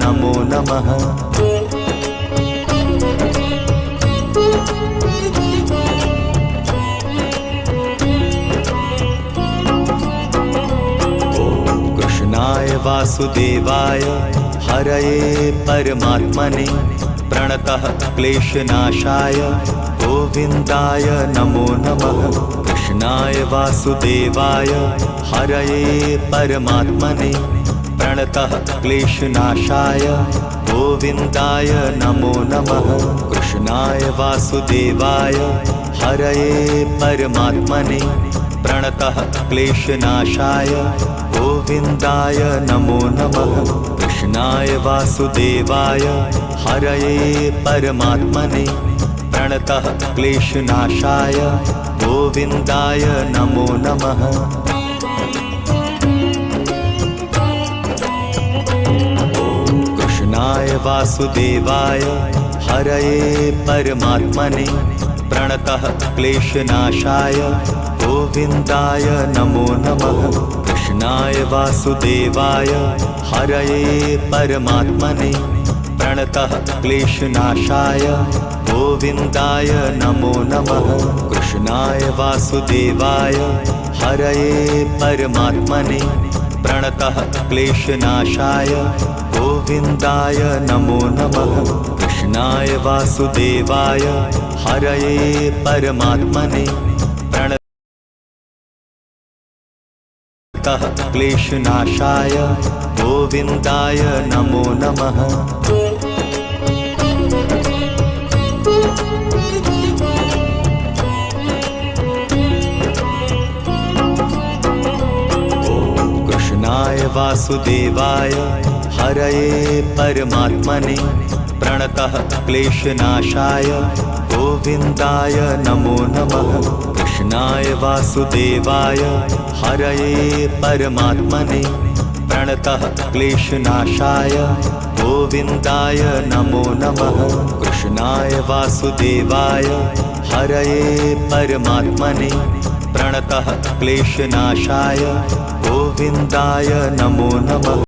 नमो नमः। कृष्णाय वासुदेवाय हरये परमात्मने प्रणतः क्लेशनाशाय गोविन्दाय नमो नमः। कृष्णाय वासुदेवाय हरये परमात्मने प्रणतः क्लेशनाशाय गोविन्दाय नमो नमः। कृष्णाय वासुदेवाय हरये परमात्मने प्रणतः क्लेशनाशाय गोविन्दाय नमो नमः। कृष्णाय वासुदेवाय हरये परमात्मने प्रणतः क्लेशनाशाय गोविन्दाय नमो नमः। कृष्णाय वासुदेवाय हरये परमात्मने प्रणतः क्लेशनाशाय गोविन्दाय नमो नमः। कृष्णाय वासुदेवाय हरये परमात्मने प्रणतः क्लेशनाशाय गोविन्दाय नमो नमः। कृष्णाय वासुदेवाय हरये परमात्मने प्रणतः क्लेशनाशाय गोविन्दाय नमो नमः। कृष्णाय वासुदेवाय हरये परमात्मने प्रणतः क्लेशनाशाय गोविन्दाय नमो नमः। कृष्णाय वासुदेवाय हरये परमात्मने प्रणतः क्लेशनाशाय गोविन्दाय नमो नमः। कृष्णाय वासुदेवाय हरये परमात्मने प्रणतः क्लेशनाशाय गोविन्दाय नमो नमः। कृष्णाय वासुदेवाय हरये परमात्मने प्रणतः क्लेशनाशाय गोविन्दाय नमो नमः।